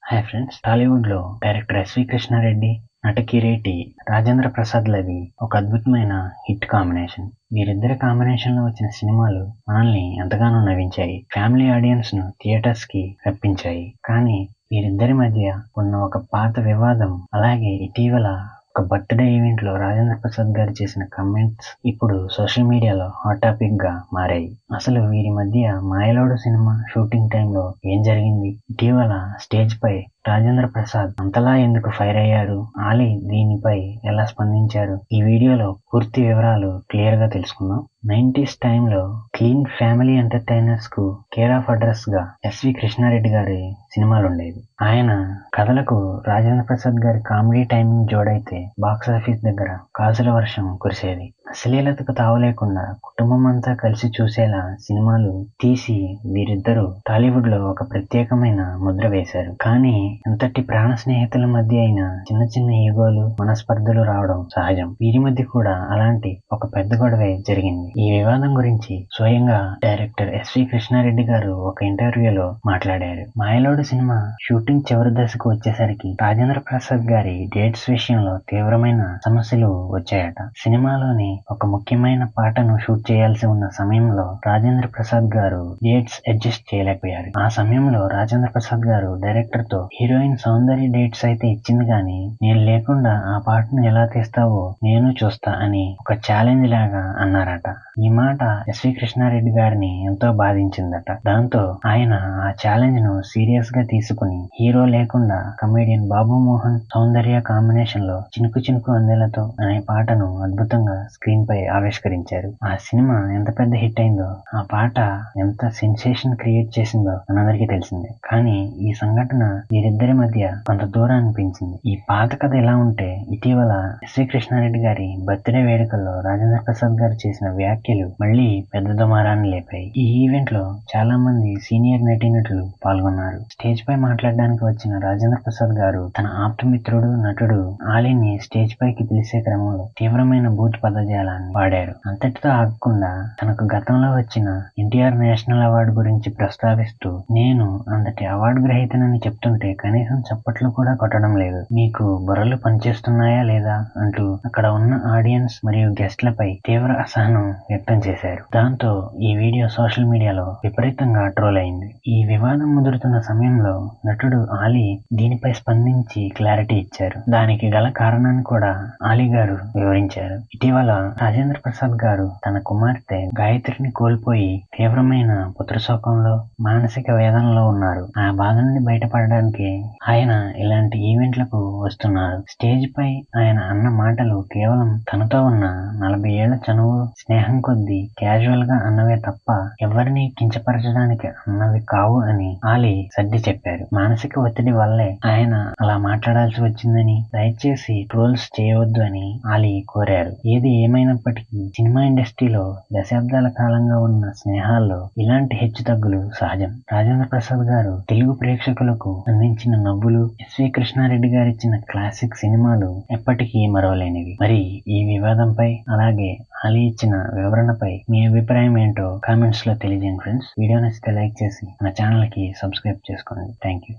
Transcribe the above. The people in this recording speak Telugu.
హాయ్ ఫ్రెండ్స్, టాలీవుడ్లో డైరెక్టర్ ఎస్వి కృష్ణారెడ్డి, నట కిరీటి రాజేంద్ర ప్రసాద్లది ఒక అద్భుతమైన హిట్ కాంబినేషన్. వీరిద్దరి కాంబినేషన్లో వచ్చిన సినిమాలు మనల్ని ఎంతగానో నవ్వించాయి. ఫ్యామిలీ ఆడియన్స్ను థియేటర్స్కి రప్పించాయి. కానీ వీరిద్దరి మధ్య ఉన్న ఒక పాత వివాదం, అలాగే ఇటీవల ఒక బర్త్డే ఈవెంట్లో రాజేంద్ర ప్రసాద్ గారు చేసిన కమెంట్స్ ఇప్పుడు సోషల్ మీడియాలో హాట్ టాపిక్ గా మారాయి. అసలు వీరి మధ్య మాయలోడు సినిమా షూటింగ్ టైంలో ఏం జరిగింది? ఇటీవల స్టేజ్ పై రాజేంద్ర ప్రసాద్ అంతలా ఎందుకు ఫైర్ అయ్యారు? ఆలీ దీనిపై ఎలా స్పందించారు? ఈ వీడియోలో పూర్తి వివరాలు క్లియర్ గా తెలుసుకుందాం. 90s టైంలో క్లీన్ ఫ్యామిలీ ఎంటర్టైనర్స్ కు కేర్ ఆఫ్ అడ్రస్ గా ఎస్వి కృష్ణారెడ్డి గారి సినిమాలు ఉండేవి. ఆయన కథలకు రాజేంద్ర ప్రసాద్ గారి కామెడీ టైమింగ్ జోడైతే బాక్స్ ఆఫీస్ దగ్గర కాసుల వర్షం కురిసేది. అశ్లీలతకు తావు లేకుండా కుటుంబం అంతా కలిసి చూసేలా సినిమాలు తీసి వీరిద్దరూ టాలీవుడ్ లో ఒక ప్రత్యేకమైన ముద్ర వేశారు. కానీ ఎంతటి ప్రాణ స్నేహితుల మధ్య అయినా చిన్న చిన్న ఈగోలు, మనస్పర్ధలు రావడం సహజం. వీరి మధ్య కూడా అలాంటి ఒక పెద్ద గొడవే జరిగింది. ఈ వివాదం గురించి స్వయంగా డైరెక్టర్ ఎస్వి కృష్ణారెడ్డి గారు ఒక ఇంటర్వ్యూలో మాట్లాడారు. మాయలోడు సినిమా షూటింగ్ చివరి దశకు వచ్చేసరికి రాజేంద్ర ప్రసాద్ గారి డేట్స్ విషయంలో తీవ్రమైన సమస్యలు వచ్చాయట. సినిమాలోని ఒక ముఖ్యమైన పాటను షూట్ చేయాల్సి ఉన్న సమయంలో రాజేంద్ర ప్రసాద్ గారు డేట్స్ అడ్జస్ట్ చేయలేకపోయారు. ఆ సమయంలో రాజేంద్ర ప్రసాద్ గారు డైరెక్టర్ తో, హీరోయిన్ సౌందర్య డేట్స్ అయితే ఇచ్చింది గానీ నేను లేకుండా ఆ పాటను ఎలా తీస్తావో నేను చూస్తా అని ఒక ఛాలెంజ్ లాగా అన్నారట. ఈ మాట ఎస్వి కృష్ణారెడ్డి గారిని ఎంతో బాధించిందట. దాంతో ఆయన ఆ ఛాలెంజ్ ను సీరియస్ గా తీసుకుని హీరో లేకుండా కమెడియన్ బాబు మోహన్, సౌందర్య కాంబినేషన్ లో చినుకు చినుకు అందెలతో అనే పాటను అద్భుతంగా స్క్రీన్ పై ఆవిష్కరించారు. ఆ సినిమా ఎంత పెద్ద హిట్ అయిందో, ఆ పాట ఎంత సెన్సేషన్ క్రియేట్ చేసిందో మనందరికీ తెలిసిందే. కానీ ఈ సంఘటన వీరిద్దరి మధ్య కొంత దూరాన్ని పెంచింది. ఈ పాత కథ ఎలా ఉంటే, ఇటీవల ఎస్వి కృష్ణారెడ్డి గారి బర్త్డే వేడుకల్లో రాజేంద్ర ప్రసాద్ గారు చేసిన వ్యాఖ్యలు మళ్లీ పెద్ద దుమారాన్ని లేపాయి. ఈ ఈవెంట్ లో చాలా మంది సీనియర్ నటీనటులు పాల్గొన్నారు. స్టేజ్ పై మాట్లాడడానికి వచ్చిన రాజేంద్ర ప్రసాద్ గారు తన ఆప్తమిత్రుడు, నటుడు ఆలీని స్టేజ్ పైకి పిలిచే క్రమంలో తీవ్రమైన బూత్ పదజాలాన్ని వాడారు. అంతటితో ఆగకుండా తనకు గతంలో వచ్చిన ఎన్టీఆర్ నేషనల్ అవార్డు గురించి ప్రస్తావిస్తూ, నేను అంతటి అవార్డు గ్రహీతనని చెప్తుంటే కనీసం చప్పట్లు కూడా కొట్టడం లేదు, మీకు బుర్రలు పనిచేస్తున్నాయా లేదా అంటూ అక్కడ ఉన్న ఆడియన్స్ మరియు గెస్ట్లపై తీవ్ర అసహనం వ్యక్తం చేశారు. దాంతో ఈ వీడియో సోషల్ మీడియాలో విపరీతంగా ట్రోల్ అయింది. ఈ వివాదం ముదురుతున్న సమయంలో నటుడు ఆలీ దీనిపై స్పందించి క్లారిటీ ఇచ్చారు. దానికి గల కారణాన్ని కూడా ఆలీ గారు వివరించారు. ఇటీవల రాజేంద్ర ప్రసాద్ గారు తన కుమార్తె గాయత్రిని కోల్పోయి తీవ్రమైన పుత్రశోకంలో, మానసిక వేదనలో ఉన్నారు. ఆ బాధ నుండి బయటపడడానికి ఆయన ఇలాంటి ఈవెంట్లకు వస్తున్నారు. స్టేజ్ పై ఆయన అన్న మాటలు కేవలం తనతో ఉన్న 40 ఏళ్ల చనువు, స్నేహం కొద్దీ క్యాజువల్ గా అన్నవే తప్ప ఎవరిని కించపరచడానికి అన్నవి కావు అని ఆలీ సర్ది చెప్పారు. మానసిక ఒత్తిడి వల్లే ఆయన అలా మాట్లాడాల్సి వచ్చిందని, దయచేసి ట్రోల్స్ చేయవద్దు అని ఆలీ కోరారు. ఏది ఏమైనప్పటికీ సినిమా ఇండస్ట్రీలో దశాబ్దాల కాలంగా ఉన్న స్నేహాల్లో ఇలాంటి హెచ్చుతగ్గులు సహజం. రాజేంద్ర ప్రసాద్ గారు తెలుగు ప్రేక్షకులకు అందించిన నవ్వులు, ఎస్వి కృష్ణారెడ్డి గారిచ్చిన క్లాసిక్ సినిమాలు ఎప్పటికీ మరవలేనివి. మరి ఈ వివాదంపై, అలాగే ఆలీ ఇచ్చిన వివరణపై మీ అభిప్రాయం ఏంటో కామెంట్స్ లో తెలియజేయండి ఫ్రెండ్స్. వీడియో నచ్చితే లైక్ చేసి మన ఛానల్ కి సబ్స్క్రైబ్ చేసుకోండి. Thank you.